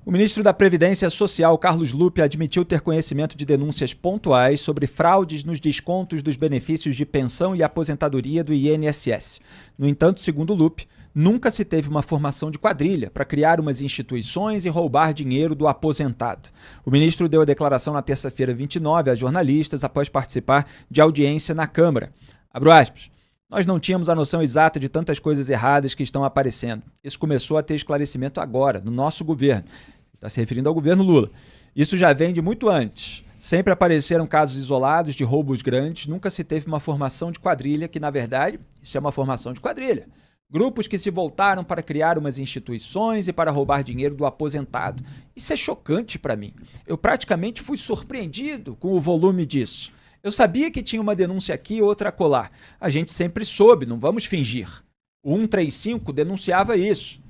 O ministro da Previdência Social, Carlos Lupe, admitiu ter conhecimento de denúncias pontuais sobre fraudes nos descontos dos benefícios de pensão e aposentadoria do INSS. No entanto, segundo Lupe, nunca se teve uma formação de quadrilha para criar umas instituições e roubar dinheiro do aposentado. O ministro deu a declaração na terça-feira 29 a jornalistas após participar de audiência na Câmara. Abro aspas. Nós não tínhamos a noção exata de tantas coisas erradas que estão aparecendo. Isso começou a ter esclarecimento agora, no nosso governo. Está se referindo ao governo Lula. Isso já vem de muito antes. Sempre apareceram casos isolados de roubos grandes, nunca se teve uma formação de quadrilha, que na verdade, isso é uma formação de quadrilha. Grupos que se voltaram para criar umas instituições e para roubar dinheiro do aposentado. Isso é chocante para mim. Eu praticamente fui surpreendido com o volume disso. Eu sabia que tinha uma denúncia aqui e outra acolá. A gente sempre soube, não vamos fingir. O 135 denunciava isso.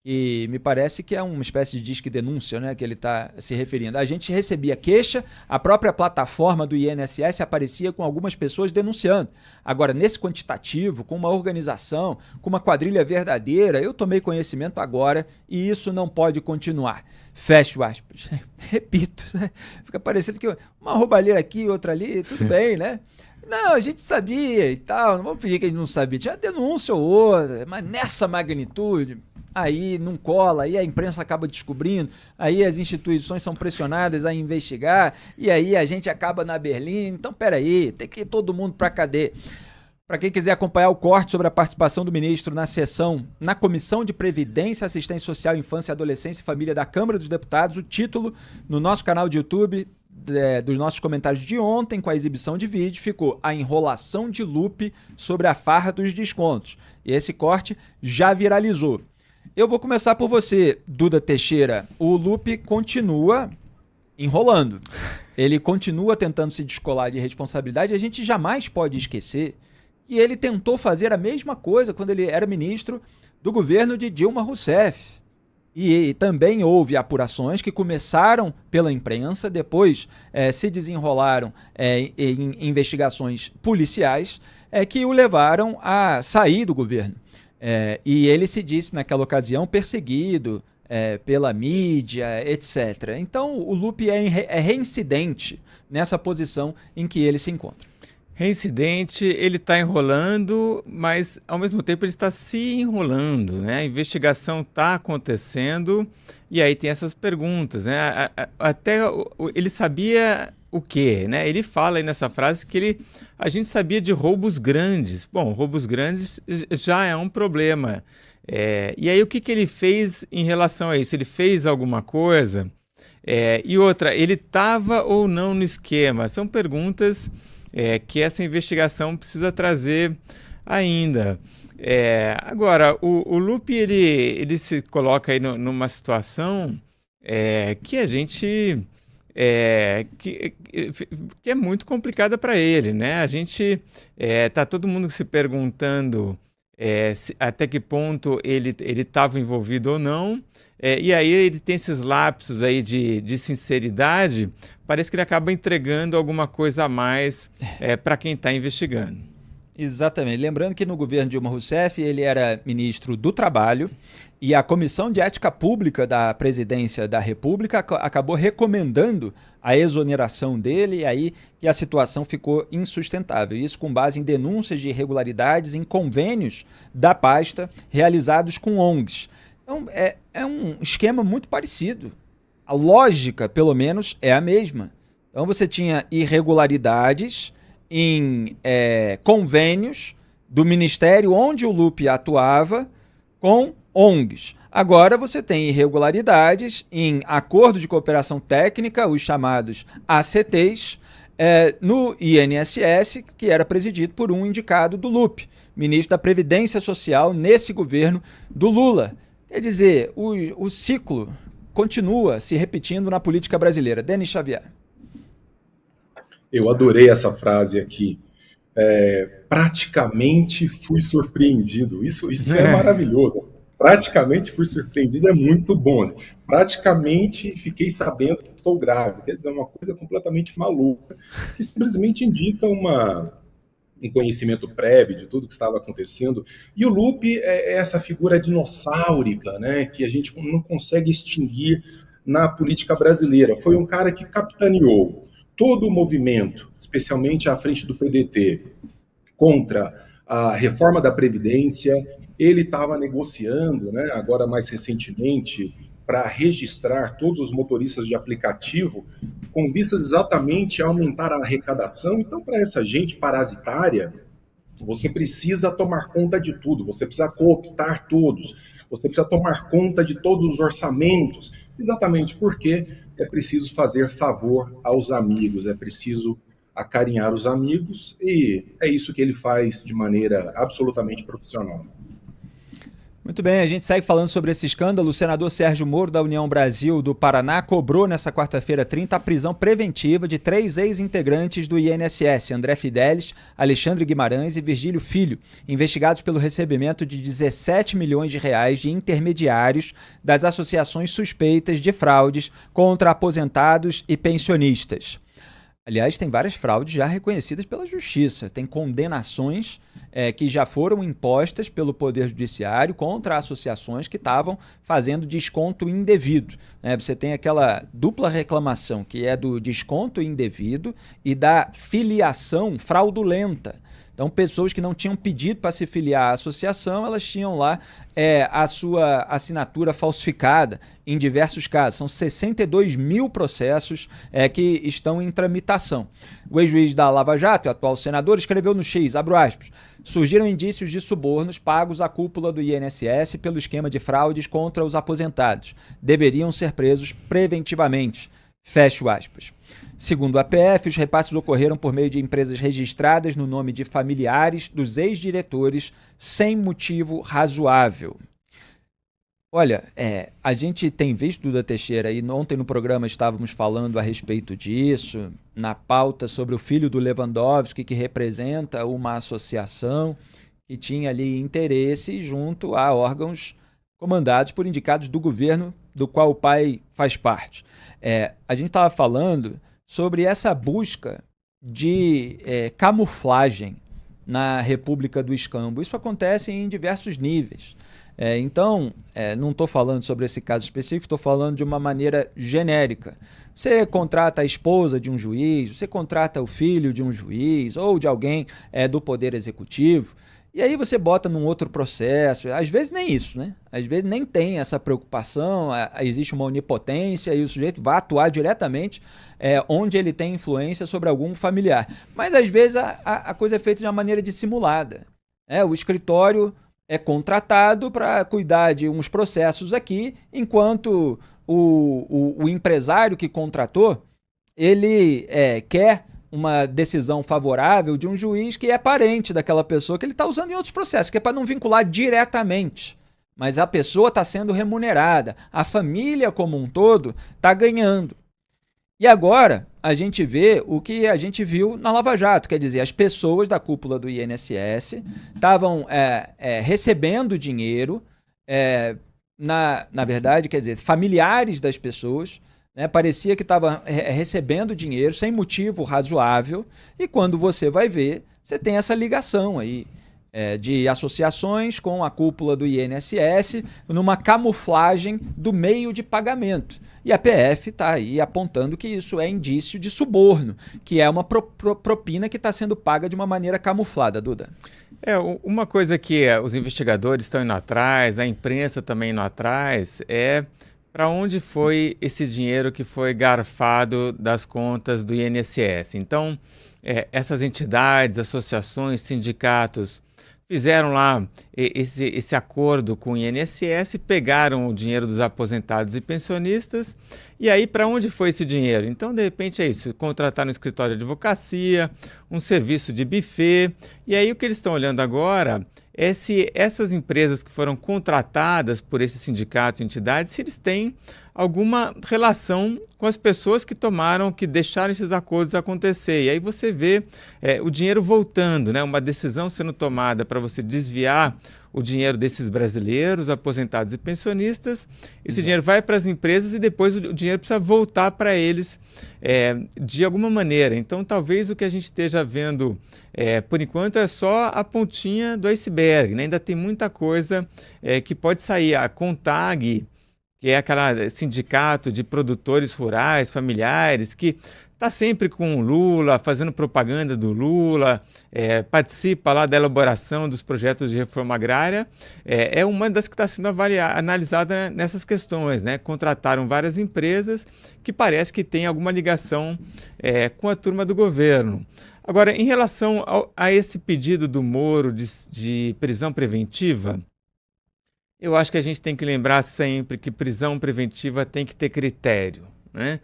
E me parece que é uma espécie de disque denúncia, né, que ele está se referindo. A gente recebia queixa, a própria plataforma do INSS aparecia com algumas pessoas denunciando. Agora, nesse quantitativo, com uma organização, com uma quadrilha verdadeira, eu tomei conhecimento agora e isso não pode continuar. Fecho aspas. Repito, né? Fica parecendo que uma roubalheira aqui, outra ali, tudo bem, né? Não, a gente sabia e tal, não vamos fingir que a gente não sabia. Tinha denúncia ou outra, mas nessa magnitude... Aí não cola, aí a imprensa acaba descobrindo, aí as instituições são pressionadas a investigar, e aí a gente acaba na Berlim. Então, peraí, tem que ir todo mundo para a cadeia. Para quem quiser acompanhar o corte sobre a participação do ministro na sessão, na Comissão de Previdência, Assistência Social, Infância, Adolescência e Família da Câmara dos Deputados, o título no nosso canal de YouTube, dos nossos comentários de ontem, com a exibição de vídeo, ficou a enrolação de Lupe sobre a farra dos descontos. E esse corte já viralizou. Eu vou começar por você, Duda Teixeira. O Lupe continua enrolando. Ele continua tentando se descolar de responsabilidade. A gente jamais pode esquecer que ele tentou fazer a mesma coisa quando ele era ministro do governo de Dilma Rousseff. E também houve apurações que começaram pela imprensa, depois se desenrolaram em investigações policiais que o levaram a sair do governo. E ele se disse naquela ocasião perseguido pela mídia, etc. Então o Lupe é reincidente nessa posição em que ele se encontra. Reincidente, ele está enrolando, mas ao mesmo tempo ele está se enrolando, né? A investigação está acontecendo e aí tem essas perguntas, né? Até ele sabia o quê, né? Ele fala aí nessa frase que a gente sabia de roubos grandes. Bom, roubos grandes já é um problema. E aí o que ele fez em relação a isso? Ele fez alguma coisa? E outra, ele estava ou não no esquema? São perguntas que essa investigação precisa trazer ainda. Agora, o Lupe ele se coloca aí numa situação que a gente... que é muito complicada para ele, né? A gente tá todo mundo se perguntando até que ponto ele estava envolvido ou não, e aí ele tem esses lapsos aí de sinceridade, parece que ele acaba entregando alguma coisa a mais para quem está investigando. Exatamente. Lembrando que no governo Dilma Rousseff ele era ministro do Trabalho e a Comissão de Ética Pública da Presidência da República acabou recomendando a exoneração dele e aí que a situação ficou insustentável. Isso com base em denúncias de irregularidades em convênios da pasta realizados com ONGs. Então é um esquema muito parecido. A lógica, pelo menos, é a mesma. Então você tinha irregularidades em convênios do ministério onde o Lupe atuava com ONGs. Agora você tem irregularidades em acordo de cooperação técnica, os chamados ACTs, no INSS, que era presidido por um indicado do Lupe, ministro da Previdência Social nesse governo do Lula. Quer dizer, o ciclo continua se repetindo na política brasileira. Denis Xavier. Eu adorei essa frase aqui. Praticamente fui surpreendido. Isso é maravilhoso. Praticamente fui surpreendido é muito bom. Praticamente fiquei sabendo que estou grávida. Quer dizer, é uma coisa completamente maluca, que simplesmente indica um conhecimento prévio de tudo que estava acontecendo. E o Lupe é essa figura dinossáurica, né, que a gente não consegue extinguir na política brasileira. Foi um cara que capitaneou todo o movimento, especialmente à frente do PDT, contra a reforma da Previdência. Ele estava negociando, né, agora mais recentemente, para registrar todos os motoristas de aplicativo, com vistas exatamente a aumentar a arrecadação. Então, para essa gente parasitária, você precisa tomar conta de tudo, você precisa cooptar todos, você precisa tomar conta de todos os orçamentos, exatamente porque é preciso fazer favor aos amigos, é preciso acarinhar os amigos, e é isso que ele faz de maneira absolutamente profissional. Muito bem, a gente segue falando sobre esse escândalo. O senador Sérgio Moro, da União Brasil do Paraná, cobrou nessa quarta-feira 30 a prisão preventiva de 3 ex-integrantes do INSS, André Fidelis, Alexandre Guimarães e Virgílio Filho, investigados pelo recebimento de 17 milhões de reais de intermediários das associações suspeitas de fraudes contra aposentados e pensionistas. Aliás, tem várias fraudes já reconhecidas pela Justiça. Tem condenações que já foram impostas pelo Poder Judiciário contra associações que estavam fazendo desconto indevido. Você tem aquela dupla reclamação, que é do desconto indevido e da filiação fraudulenta. Então, pessoas que não tinham pedido para se filiar à associação, elas tinham lá a sua assinatura falsificada em diversos casos. São 62 mil processos que estão em tramitação. O ex-juiz da Lava Jato, o atual senador, escreveu no X, abro aspas, surgiram indícios de subornos pagos à cúpula do INSS pelo esquema de fraudes contra os aposentados. Deveriam ser presos preventivamente. Fecho aspas. Segundo a PF, os repasses ocorreram por meio de empresas registradas no nome de familiares dos ex-diretores sem motivo razoável. Olha, a gente tem visto, Duda Teixeira, e ontem no programa estávamos falando a respeito disso, na pauta sobre o filho do Lewandowski, que representa uma associação que tinha ali interesse junto a órgãos comandados por indicados do governo do qual o pai faz parte. A gente estava falando sobre essa busca de camuflagem na República do Escambo. Isso acontece em diversos níveis. Então, não estou falando sobre esse caso específico, estou falando de uma maneira genérica. Você contrata a esposa de um juiz, você contrata o filho de um juiz ou de alguém do Poder Executivo, e aí você bota num outro processo, às vezes nem isso, né? Às vezes nem tem essa preocupação, existe uma onipotência e o sujeito vai atuar diretamente onde ele tem influência sobre algum familiar. Mas às vezes a coisa é feita de uma maneira dissimulada. O escritório é contratado para cuidar de uns processos aqui, enquanto o empresário que contratou, ele quer uma decisão favorável de um juiz que é parente daquela pessoa que ele está usando em outros processos, que é para não vincular diretamente. Mas a pessoa está sendo remunerada, a família como um todo está ganhando. E agora a gente vê o que a gente viu na Lava Jato, quer dizer, as pessoas da cúpula do INSS estavam recebendo dinheiro, na verdade, quer dizer, familiares das pessoas, parecia que estava recebendo dinheiro sem motivo razoável, e quando você vai ver, você tem essa ligação aí de associações com a cúpula do INSS numa camuflagem do meio de pagamento. E a PF está aí apontando que isso é indício de suborno, que é uma propina que está sendo paga de uma maneira camuflada, Duda. Uma coisa que os investigadores estão indo atrás, a imprensa também indo atrás, para onde foi esse dinheiro que foi garfado das contas do INSS. Então, essas entidades, associações, sindicatos fizeram lá esse acordo com o INSS, pegaram o dinheiro dos aposentados e pensionistas, e aí para onde foi esse dinheiro? Então, de repente é isso, contratar um escritório de advocacia, um serviço de buffet, e aí o que eles estão olhando agora é se essas empresas que foram contratadas por esses sindicatos e entidades, se eles têm alguma relação com as pessoas que deixaram esses acordos acontecer. E aí você vê o dinheiro voltando, né? Uma decisão sendo tomada para você desviar o dinheiro desses brasileiros, aposentados e pensionistas. Esse dinheiro vai para as empresas e depois o dinheiro precisa voltar para eles de alguma maneira. Então, talvez o que a gente esteja vendo, por enquanto, é só a pontinha do iceberg, né? Ainda tem muita coisa que pode sair. A CONTAG, que é aquele sindicato de produtores rurais, familiares, que está sempre com o Lula, fazendo propaganda do Lula, participa lá da elaboração dos projetos de reforma agrária, é uma das que está sendo analisada nessas questões, né? Contrataram várias empresas que parece que tem alguma ligação com a turma do governo. Agora, em relação a esse pedido do Moro de prisão preventiva, eu acho que a gente tem que lembrar sempre que prisão preventiva tem que ter critério, né?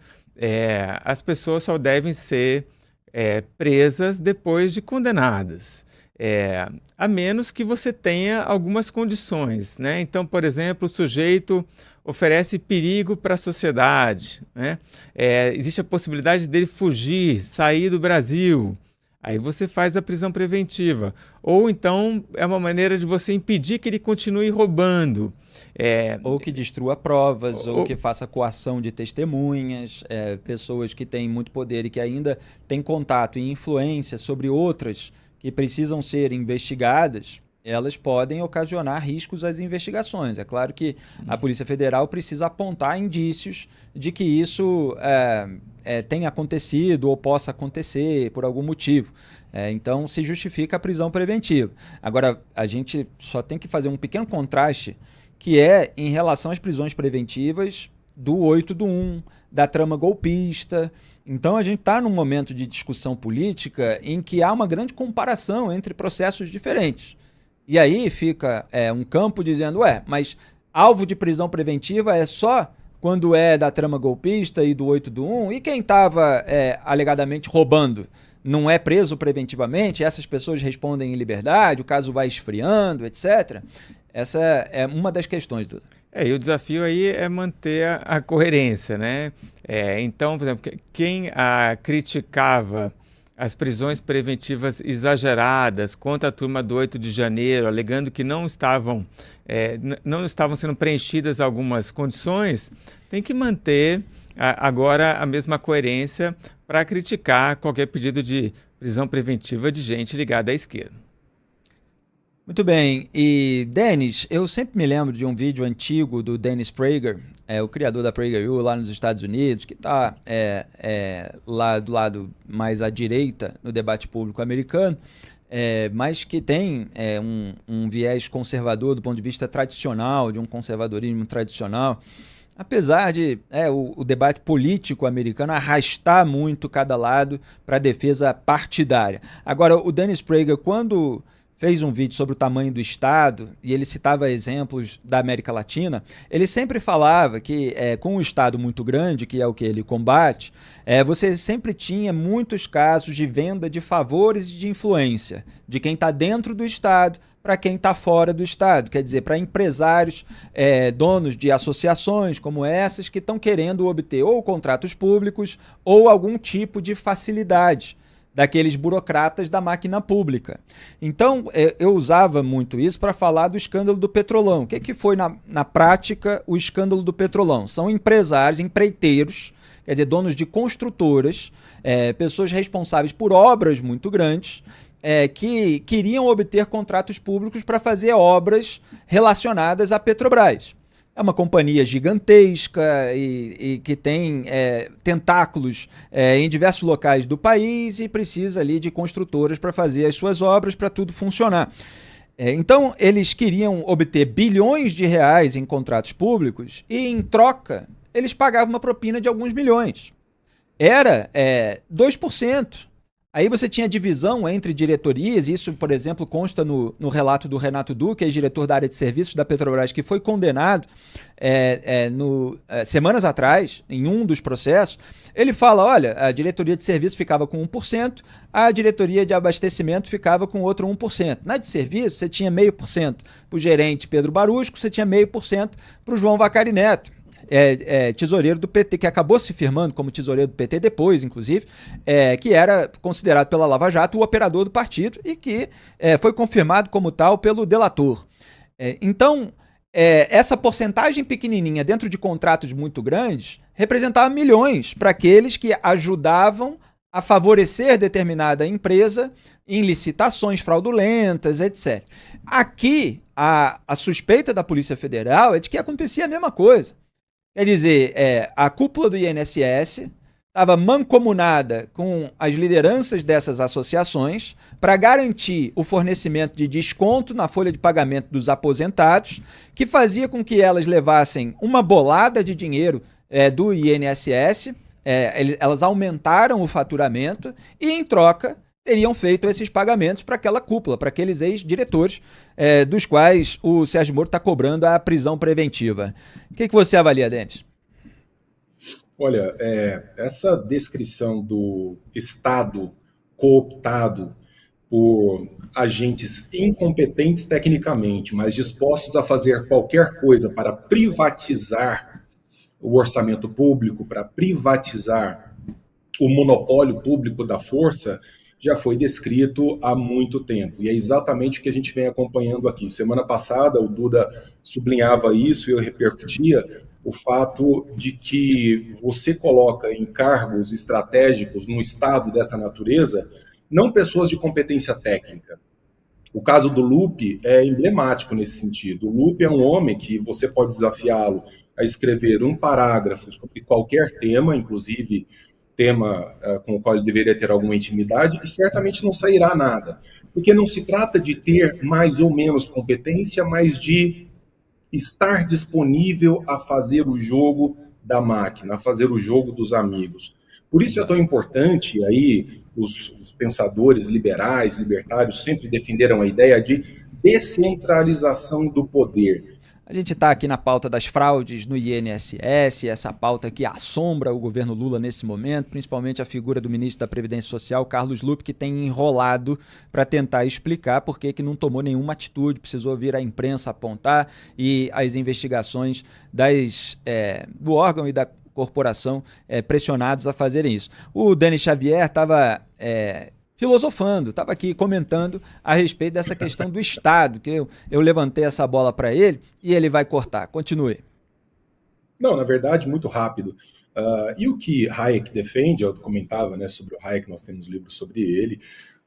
As pessoas só devem ser presas depois de condenadas, a menos que você tenha algumas condições, né? Então, por exemplo, o sujeito oferece perigo para a sociedade, né? Existe a possibilidade dele fugir, sair do Brasil. Aí você faz a prisão preventiva. Ou então é uma maneira de você impedir que ele continue roubando. Ou que destrua provas, ou que faça coação de testemunhas, pessoas que têm muito poder e que ainda têm contato e influência sobre outras que precisam ser investigadas, elas podem ocasionar riscos às investigações. É claro que a Polícia Federal precisa apontar indícios de que isso tenha acontecido ou possa acontecer por algum motivo. Então, se justifica a prisão preventiva. Agora, a gente só tem que fazer um pequeno contraste, que é em relação às prisões preventivas do 8/1, da trama golpista. Então, a gente está num momento de discussão política em que há uma grande comparação entre processos diferentes. E aí fica um campo dizendo, mas alvo de prisão preventiva é só quando é da trama golpista e do 8/1, e quem estava alegadamente roubando não é preso preventivamente, essas pessoas respondem em liberdade, o caso vai esfriando, etc. Essa é uma das questões, Duda. E o desafio aí é manter a coerência, né? Então, por exemplo, quem criticava as prisões preventivas exageradas contra a turma do 8 de janeiro, alegando que não estavam sendo preenchidas algumas condições, tem que manter agora a mesma coerência para criticar qualquer pedido de prisão preventiva de gente ligada à esquerda. Muito bem. E, Dennis, eu sempre me lembro de um vídeo antigo do Dennis Prager, o criador da PragerU lá nos Estados Unidos, que está lá do lado mais à direita no debate público americano, mas que tem um viés conservador do ponto de vista tradicional, de um conservadorismo tradicional, apesar de o debate político americano arrastar muito cada lado para a defesa partidária. Agora, o Dennis Prager, quando fez um vídeo sobre o tamanho do Estado, e ele citava exemplos da América Latina, ele sempre falava que com um Estado muito grande, que é o que ele combate, você sempre tinha muitos casos de venda de favores e de influência, de quem está dentro do Estado para quem está fora do Estado, quer dizer, para empresários, donos de associações como essas, que estão querendo obter ou contratos públicos ou algum tipo de facilidade daqueles burocratas da máquina pública. Então, eu usava muito isso para falar do escândalo do Petrolão. O que foi, na prática, o escândalo do Petrolão? São empresários, empreiteiros, quer dizer, donos de construtoras, pessoas responsáveis por obras muito grandes, que queriam obter contratos públicos para fazer obras relacionadas à Petrobras. É uma companhia gigantesca e que tem tentáculos em diversos locais do país e precisa ali de construtoras para fazer as suas obras, para tudo funcionar. Então, eles queriam obter bilhões de reais em contratos públicos e, em troca, eles pagavam uma propina de alguns milhões. Era 2%. Aí você tinha divisão entre diretorias, isso, por exemplo, consta no relato do Renato Duque, ex-diretor da área de serviços da Petrobras, que foi condenado semanas atrás, em um dos processos. Ele fala, olha, a diretoria de serviço ficava com 1%, a diretoria de abastecimento ficava com outro 1%. Na de serviço, você tinha 0,5% para o gerente Pedro Barusco, você tinha 0,5% para o João Vacari Neto. Tesoureiro do PT, que acabou se firmando como tesoureiro do PT depois, inclusive, que era considerado pela Lava Jato o operador do partido e que foi confirmado como tal pelo delator. Então, essa porcentagem pequenininha dentro de contratos muito grandes representava milhões para aqueles que ajudavam a favorecer determinada empresa em licitações fraudulentas, etc. Aqui, a suspeita da Polícia Federal é de que acontecia a mesma coisa. Quer dizer, a cúpula do INSS estava mancomunada com as lideranças dessas associações para garantir o fornecimento de desconto na folha de pagamento dos aposentados, que fazia com que elas levassem uma bolada de dinheiro do INSS, elas aumentaram o faturamento e, em troca, teriam feito esses pagamentos para aquela cúpula, para aqueles ex-diretores, dos quais o Sérgio Moro está cobrando a prisão preventiva. O que você avalia, Denis? Olha, essa descrição do Estado cooptado por agentes incompetentes tecnicamente, mas dispostos a fazer qualquer coisa para privatizar o orçamento público, para privatizar o monopólio público da força, já foi descrito há muito tempo. E é exatamente o que a gente vem acompanhando aqui. Semana passada, o Duda sublinhava isso e eu repercutia o fato de que você coloca em cargos estratégicos no Estado dessa natureza não pessoas de competência técnica. O caso do Lupe é emblemático nesse sentido. O Lupe é um homem que você pode desafiá-lo a escrever um parágrafo sobre qualquer tema, inclusive tema com o qual ele deveria ter alguma intimidade, e certamente não sairá nada. Porque não se trata de ter mais ou menos competência, mas de estar disponível a fazer o jogo da máquina, a fazer o jogo dos amigos. Por isso é tão importante, e aí os pensadores liberais, libertários, sempre defenderam a ideia de descentralização do poder. A gente está aqui na pauta das fraudes no INSS, essa pauta que assombra o governo Lula nesse momento, principalmente a figura do ministro da Previdência Social, Carlos Lupe, que tem enrolado para tentar explicar por que não tomou nenhuma atitude, precisou vir a imprensa apontar e as investigações do órgão e da corporação pressionados a fazerem isso. O Denis Xavier estava filosofando, estava aqui comentando a respeito dessa questão do Estado, que eu levantei essa bola para ele e ele vai cortar. Continue. Não, na verdade, muito rápido. E o que Hayek defende, eu comentava sobre o Hayek, nós temos livros sobre ele,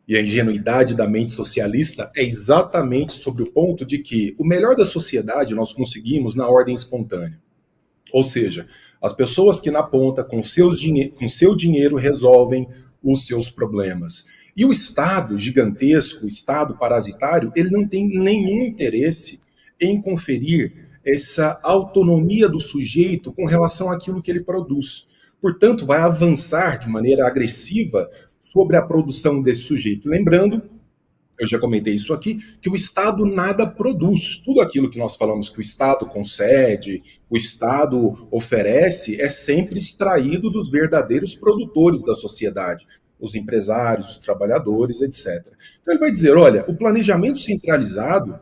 e a ingenuidade da mente socialista é exatamente sobre o ponto de que o melhor da sociedade nós conseguimos na ordem espontânea. Ou seja, as pessoas que na ponta, com seu dinheiro, resolvem os seus problemas. E o Estado gigantesco, o Estado parasitário, ele não tem nenhum interesse em conferir essa autonomia do sujeito com relação àquilo que ele produz. Portanto, vai avançar de maneira agressiva sobre a produção desse sujeito. Lembrando, eu já comentei isso aqui, que o Estado nada produz. Tudo aquilo que nós falamos que o Estado concede, o Estado oferece, é sempre extraído dos verdadeiros produtores da sociedade, os empresários, os trabalhadores, etc. Então ele vai dizer, olha, o planejamento centralizado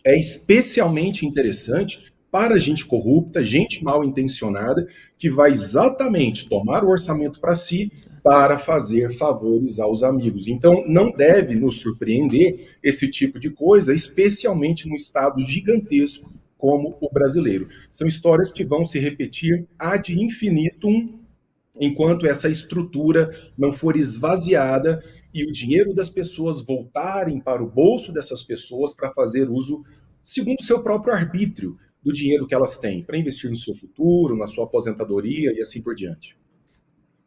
é especialmente interessante para gente corrupta, gente mal intencionada, que vai exatamente tomar o orçamento para si para fazer favores aos amigos. Então, não deve nos surpreender esse tipo de coisa, especialmente num Estado gigantesco como o brasileiro. São histórias que vão se repetir ad infinitum, enquanto essa estrutura não for esvaziada e o dinheiro das pessoas voltarem para o bolso dessas pessoas para fazer uso, segundo o seu próprio arbítrio, do dinheiro que elas têm, para investir no seu futuro, na sua aposentadoria e assim por diante.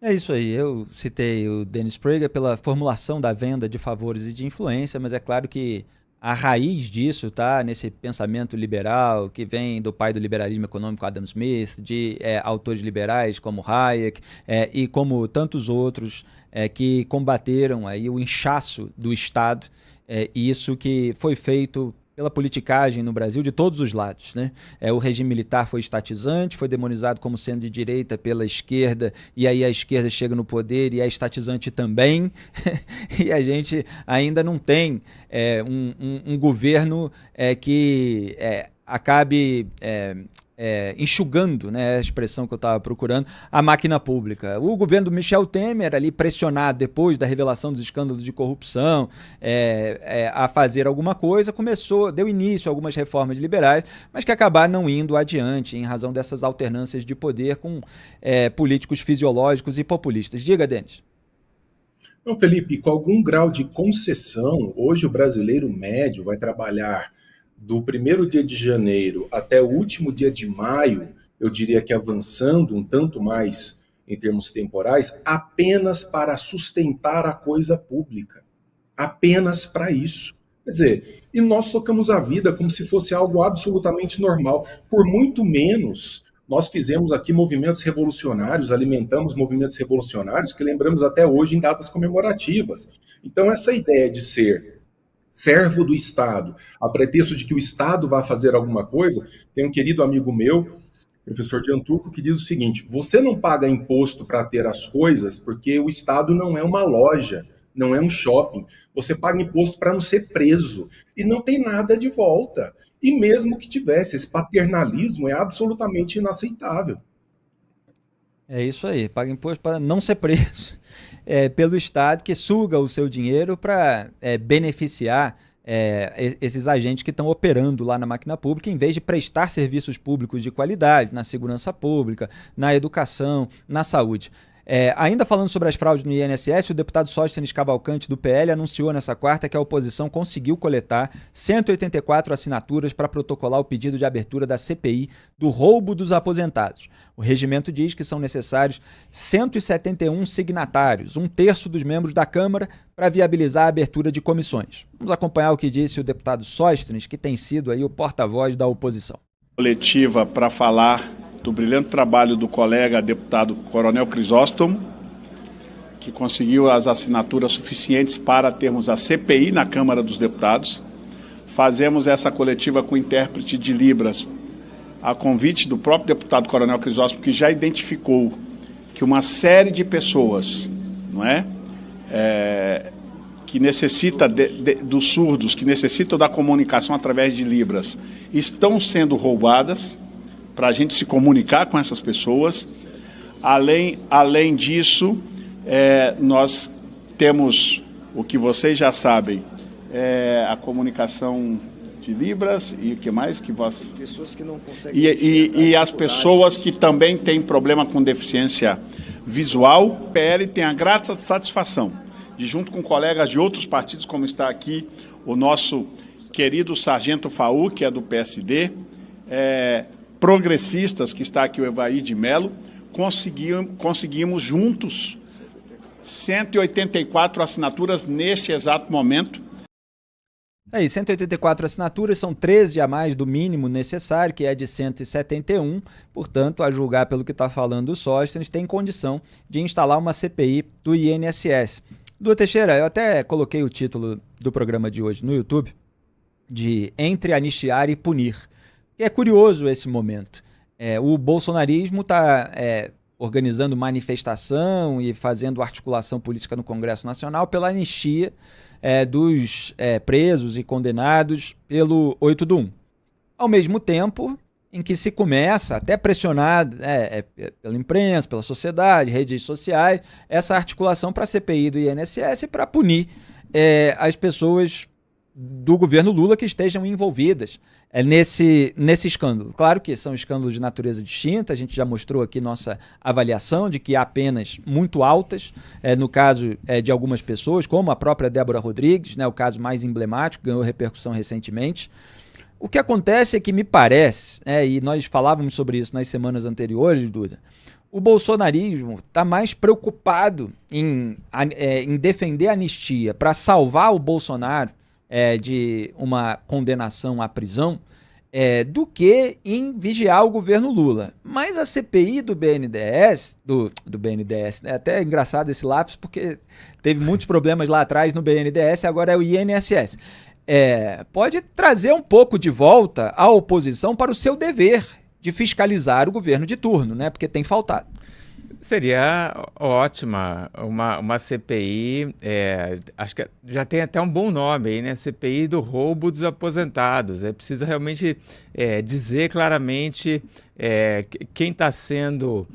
É isso aí, eu citei o Dennis Prager pela formulação da venda de favores e de influência, mas é claro que a raiz disso está nesse pensamento liberal que vem do pai do liberalismo econômico Adam Smith, de autores liberais como Hayek e como tantos outros que combateram aí o inchaço do Estado, e isso que foi feito pela politicagem no Brasil de todos os lados, né? O regime militar foi estatizante, foi demonizado como sendo de direita pela esquerda, e aí a esquerda chega no poder e é estatizante também, e a gente ainda não tem um governo que acabe enxugando, né, a expressão que eu estava procurando, a máquina pública. O governo do Michel Temer, ali pressionado depois da revelação dos escândalos de corrupção, a fazer alguma coisa, deu início a algumas reformas liberais, mas que acabaram não indo adiante em razão dessas alternâncias de poder com políticos fisiológicos e populistas. Diga, Denis. Então, Felipe, com algum grau de concessão, hoje o brasileiro médio vai trabalhar do primeiro dia de janeiro até o último dia de maio eu diria que avançando um tanto mais em termos temporais, apenas para sustentar a coisa pública. Apenas para isso. Quer dizer, e nós tocamos a vida como se fosse algo absolutamente normal. Por muito menos, nós fizemos aqui movimentos revolucionários, alimentamos movimentos revolucionários que lembramos até hoje em datas comemorativas. Então, essa ideia de ser servo do Estado, a pretexto de que o Estado vai fazer alguma coisa, tem um querido amigo meu, professor Jean Turco, que diz o seguinte: você não paga imposto para ter as coisas porque o Estado não é uma loja, não é um shopping. Você paga imposto para não ser preso. E não tem nada de volta. E mesmo que tivesse, esse paternalismo é absolutamente inaceitável. É isso aí, paga imposto para não ser preso pelo Estado, que suga o seu dinheiro para beneficiar esses agentes que estão operando lá na máquina pública, em vez de prestar serviços públicos de qualidade na segurança pública, na educação, na saúde. Ainda falando sobre as fraudes no INSS, o deputado Sóstenes Cavalcante, do PL, anunciou nessa quarta que a oposição conseguiu coletar 184 assinaturas para protocolar o pedido de abertura da CPI do roubo dos aposentados. O regimento diz que são necessários 171 signatários, 1/3 dos membros da Câmara, para viabilizar a abertura de comissões. Vamos acompanhar o que disse o deputado Sóstenes, que tem sido aí o porta-voz da oposição. Coletiva para falar do brilhante trabalho do colega deputado Coronel Crisóstomo, que conseguiu as assinaturas suficientes para termos a CPI na Câmara dos Deputados. Fazemos essa coletiva com intérprete de Libras, a convite do próprio deputado Coronel Crisóstomo, que já identificou que uma série de pessoas, não é, que necessita dos surdos, que necessitam da comunicação através de Libras, estão sendo roubadas, para a gente se comunicar com essas pessoas. Além disso, nós temos o que vocês já sabem, a comunicação de Libras e o que mais que vós... Pessoas que não conseguem... E as pessoas que também têm problema com deficiência visual. O PL tem a grata satisfação de, junto com colegas de outros partidos, como está aqui o nosso querido Sargento Faú, que é do PSD, progressistas, que está aqui o Evaí de Mello, conseguimos juntos 184 assinaturas neste exato momento. 184 assinaturas, são 13 a mais do mínimo necessário, que é de 171, portanto, a julgar pelo que está falando o Sóstenes, tem condição de instalar uma CPI do INSS. Duda Teixeira, eu até coloquei o título do programa de hoje no YouTube, de Entre Anistiar e Punir. É curioso esse momento. O bolsonarismo está organizando manifestação e fazendo articulação política no Congresso Nacional pela anistia dos presos e condenados pelo 8 do 1. Ao mesmo tempo em que se começa, até pressionado pela imprensa, pela sociedade, redes sociais, essa articulação para a CPI do INSS para punir as pessoas do governo Lula que estejam envolvidas nesse escândalo. Claro que são escândalos de natureza distinta, a gente já mostrou aqui nossa avaliação de que há penas muito altas, no caso de algumas pessoas, como a própria Débora Rodrigues, o caso mais emblemático, ganhou repercussão recentemente. O que acontece é que me parece, e nós falávamos sobre isso nas semanas anteriores, Duda, o bolsonarismo está mais preocupado em defender a anistia para salvar o Bolsonaro de uma condenação à prisão, do que em vigiar o governo Lula. Mas a CPI do BNDES, do BNDES, é até engraçado esse lápis, porque teve muitos problemas lá atrás no BNDES, agora é o INSS. Pode trazer um pouco de volta a oposição para o seu dever de fiscalizar o governo de turno, porque tem faltado. Seria ótima uma CPI, acho que já tem até um bom nome aí, CPI do roubo dos aposentados. Precisa realmente dizer claramente quem está sendo,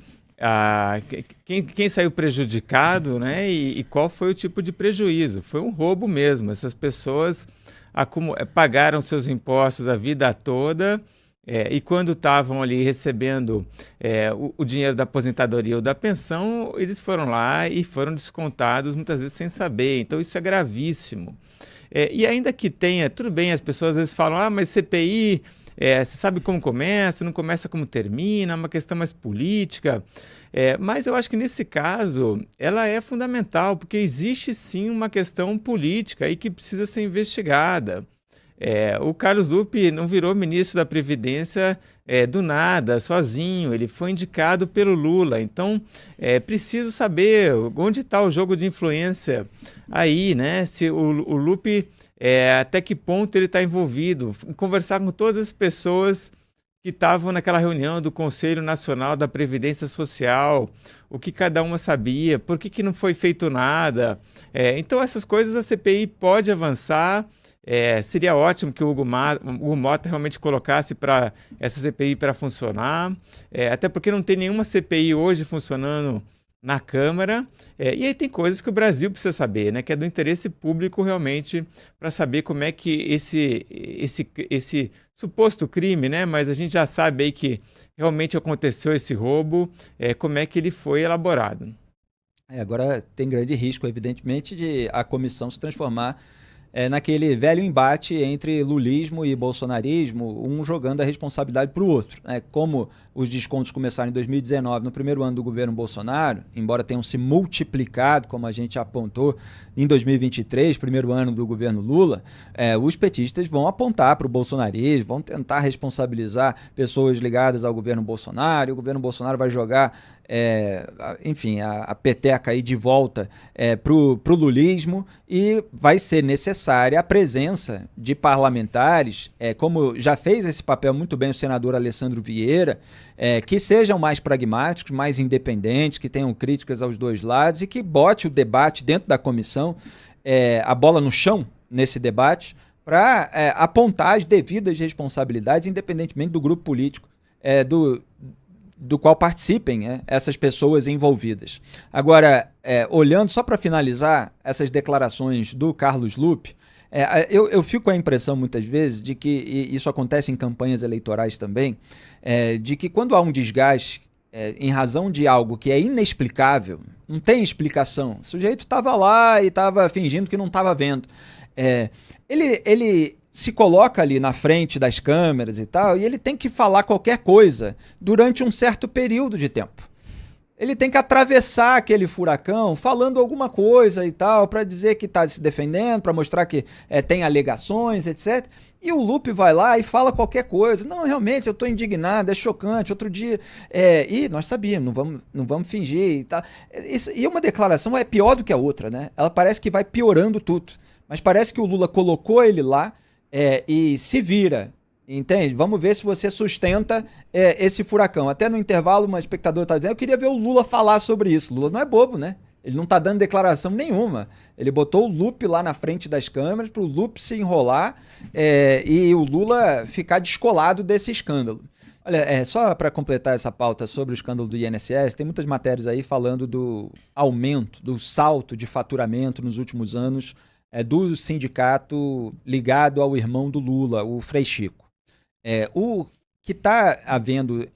quem saiu prejudicado, e qual foi o tipo de prejuízo. Foi um roubo mesmo. Essas pessoas pagaram seus impostos a vida toda, e quando estavam ali recebendo o dinheiro da aposentadoria ou da pensão, eles foram lá e foram descontados muitas vezes sem saber. Então isso é gravíssimo. E ainda que tenha, tudo bem, as pessoas às vezes falam, mas CPI você sabe como começa, não começa como termina, é uma questão mais política. Mas eu acho que nesse caso ela é fundamental, porque existe sim uma questão política aí que precisa ser investigada. O Carlos Lupe não virou ministro da Previdência do nada, sozinho, ele foi indicado pelo Lula, então é preciso saber onde está o jogo de influência aí, né? Se o Lupe, até que ponto ele está envolvido, conversar com todas as pessoas que estavam naquela reunião do Conselho Nacional da Previdência Social, o que cada uma sabia, por que não foi feito nada. Então essas coisas a CPI pode avançar. Seria ótimo que o Hugo Mota realmente colocasse para essa CPI para funcionar, até porque não tem nenhuma CPI hoje funcionando na Câmara, e aí tem coisas que o Brasil precisa saber, né, que é do interesse público realmente, para saber como é que esse suposto crime, né, mas a gente já sabe aí que realmente aconteceu esse roubo, como é que ele foi elaborado. Agora tem grande risco, evidentemente, de a comissão se transformar naquele velho embate entre lulismo e bolsonarismo, um jogando a responsabilidade para o outro. Como os descontos começaram em 2019, no primeiro ano do governo Bolsonaro, embora tenham se multiplicado, como a gente apontou, em 2023, primeiro ano do governo Lula, os petistas vão apontar para o bolsonarismo, vão tentar responsabilizar pessoas ligadas ao governo Bolsonaro, e o governo Bolsonaro vai jogar a peteca aí de volta pro lulismo, e vai ser necessária a presença de parlamentares, como já fez esse papel muito bem o senador Alessandro Vieira, que sejam mais pragmáticos, mais independentes, que tenham críticas aos dois lados e que bote o debate dentro da comissão, a bola no chão nesse debate, para apontar as devidas responsabilidades, independentemente do grupo político do qual participem essas pessoas envolvidas. Agora, olhando só para finalizar essas declarações do Carlos Lupe, eu fico com a impressão muitas vezes de que, e isso acontece em campanhas eleitorais também, de que quando há um desgaste em razão de algo que é inexplicável, não tem explicação, o sujeito estava lá e estava fingindo que não estava vendo, ele se coloca ali na frente das câmeras e tal, e ele tem que falar qualquer coisa durante um certo período de tempo. Ele tem que atravessar aquele furacão falando alguma coisa e tal, para dizer que está se defendendo, para mostrar que tem alegações, etc. E o Lupe vai lá e fala qualquer coisa. Não, realmente, eu estou indignado, é chocante. Outro dia, e nós sabíamos, não vamos fingir e tal. E uma declaração é pior do que a outra, né? Ela parece que vai piorando tudo. Mas parece que o Lula colocou ele lá e se vira. Entende? Vamos ver se você sustenta esse furacão. Até no intervalo, uma espectadora está dizendo, eu queria ver o Lula falar sobre isso. O Lula não é bobo, né? Ele não está dando declaração nenhuma. Ele botou o Lupe lá na frente das câmeras para o Lupe se enrolar e o Lula ficar descolado desse escândalo. Olha, só para completar essa pauta sobre o escândalo do INSS, tem muitas matérias aí falando do aumento, do salto de faturamento nos últimos anos do sindicato ligado ao irmão do Lula, o Frei Chico. O que está havendo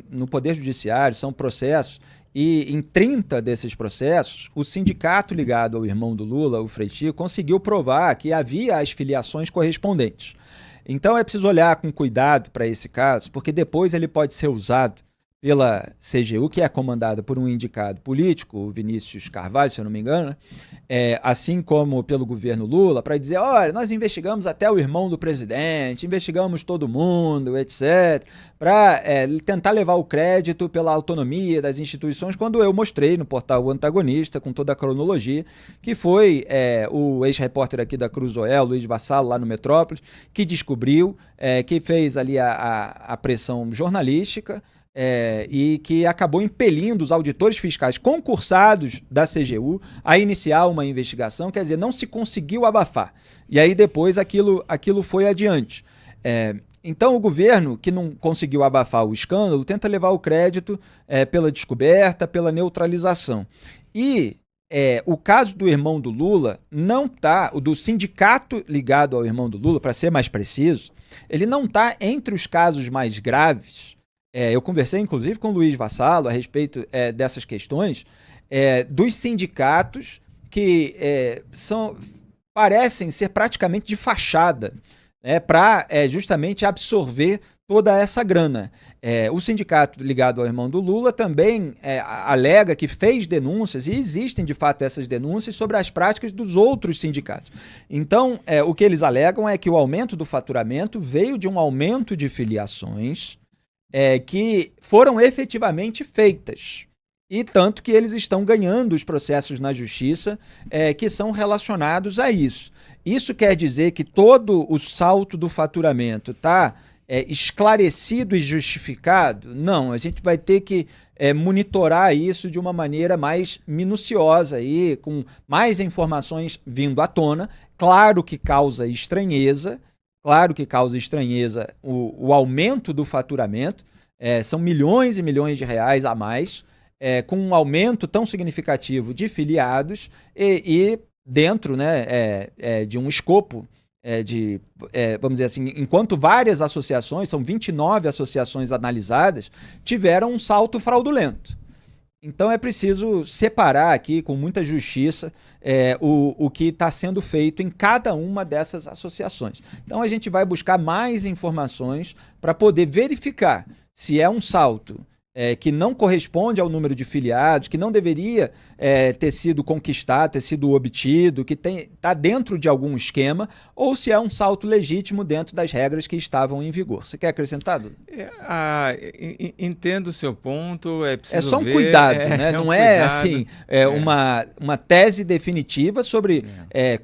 no Poder Judiciário são processos, e em 30 desses processos, o sindicato ligado ao irmão do Lula, o Frei Chico, conseguiu provar que havia as filiações correspondentes. Então é preciso olhar com cuidado para esse caso, porque depois ele pode ser usado pela CGU, que é comandada por um indicado político, o Vinícius Carvalho, se eu não me engano, assim como pelo governo Lula, para dizer, olha, nós investigamos até o irmão do presidente, investigamos todo mundo, etc., para tentar levar o crédito pela autonomia das instituições, quando eu mostrei no portal O Antagonista, com toda a cronologia, que foi o ex-repórter aqui da Cruzoé, Luiz Vassalo, lá no Metrópolis, que descobriu, que fez ali a pressão jornalística, e que acabou impelindo os auditores fiscais concursados da CGU a iniciar uma investigação, quer dizer, não se conseguiu abafar. E aí depois aquilo foi adiante. Então o governo, que não conseguiu abafar o escândalo, tenta levar o crédito pela descoberta, pela neutralização. E o caso do irmão do Lula não está, o do sindicato ligado ao irmão do Lula, para ser mais preciso, ele não está entre os casos mais graves. Eu conversei, inclusive, com o Luiz Vassalo a respeito dessas questões, dos sindicatos que parecem ser praticamente de fachada para justamente absorver toda essa grana. O sindicato ligado ao irmão do Lula também alega que fez denúncias, e existem de fato essas denúncias, sobre as práticas dos outros sindicatos. Então, o que eles alegam é que o aumento do faturamento veio de um aumento de filiações que foram efetivamente feitas. E tanto que eles estão ganhando os processos na justiça que são relacionados a isso. Isso quer dizer que todo o salto do faturamento está esclarecido e justificado? Não, a gente vai ter que monitorar isso de uma maneira mais minuciosa, aí, com mais informações vindo à tona. Claro que causa estranheza o aumento do faturamento, são milhões e milhões de reais a mais, com um aumento tão significativo de filiados e dentro, né, de um escopo vamos dizer assim, enquanto várias associações, são 29 associações analisadas, tiveram um salto fraudulento. Então é preciso separar aqui com muita justiça o que está sendo feito em cada uma dessas associações. Então a gente vai buscar mais informações para poder verificar se é um salto que não corresponde ao número de filiados, que não deveria ter sido conquistado, ter sido obtido, que está dentro de algum esquema, ou se é um salto legítimo dentro das regras que estavam em vigor. Você quer acrescentar, Duda? Entendo o seu ponto. É só um cuidado, né? Não é assim uma tese definitiva sobre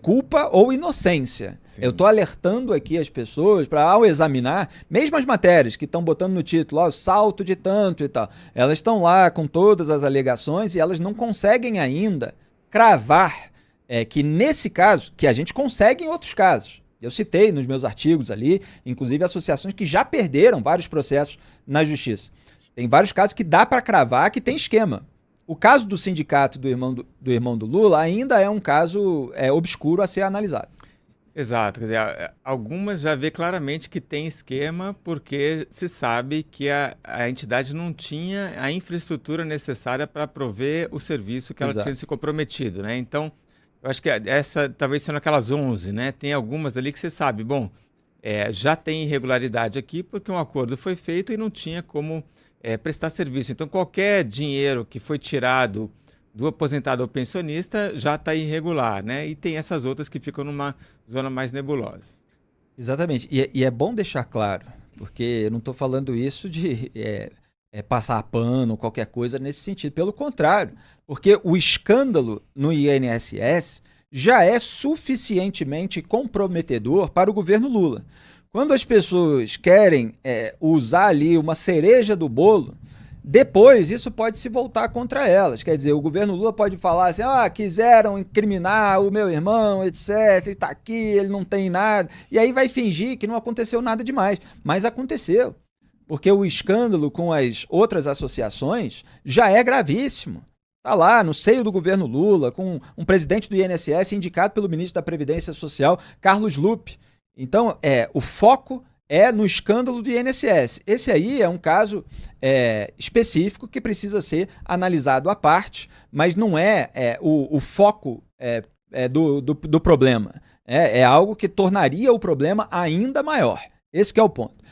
culpa ou inocência. Sim. Eu estou alertando aqui as pessoas para, ao examinar, mesmo as matérias que estão botando no título, o salto de tanto e tal, elas estão lá com todas as alegações e elas não conseguem ainda cravar que nesse caso, que a gente consegue em outros casos. Eu citei nos meus artigos ali, inclusive associações que já perderam vários processos na justiça. Tem vários casos que dá para cravar que tem esquema. O caso do sindicato do irmão do Lula ainda é um caso obscuro a ser analisado. Exato, quer dizer, algumas já vê claramente que tem esquema porque se sabe que a entidade não tinha a infraestrutura necessária para prover o serviço que ela tinha se comprometido, né? Então, eu acho que essa talvez sendo aquelas 11, né? Tem algumas ali que você sabe, bom, já tem irregularidade aqui porque um acordo foi feito e não tinha como prestar serviço. Então, qualquer dinheiro que foi tirado do aposentado ou pensionista já está irregular, né? E tem essas outras que ficam numa zona mais nebulosa. Exatamente. E é bom deixar claro, porque eu não estou falando isso de passar pano ou qualquer coisa nesse sentido. Pelo contrário, porque o escândalo no INSS já é suficientemente comprometedor para o governo Lula. Quando as pessoas querem usar ali uma cereja do bolo, depois isso pode se voltar contra elas. Quer dizer, o governo Lula pode falar assim, quiseram incriminar o meu irmão, etc, ele está aqui, ele não tem nada, e aí vai fingir que não aconteceu nada demais, mas aconteceu, porque o escândalo com as outras associações já é gravíssimo. Está lá no seio do governo Lula, com um presidente do INSS indicado pelo ministro da Previdência Social, Carlos Lupe. Então, o foco no escândalo do INSS. Esse aí é um caso específico que precisa ser analisado à parte, mas não o foco do problema. É algo que tornaria o problema ainda maior. Esse que é o ponto.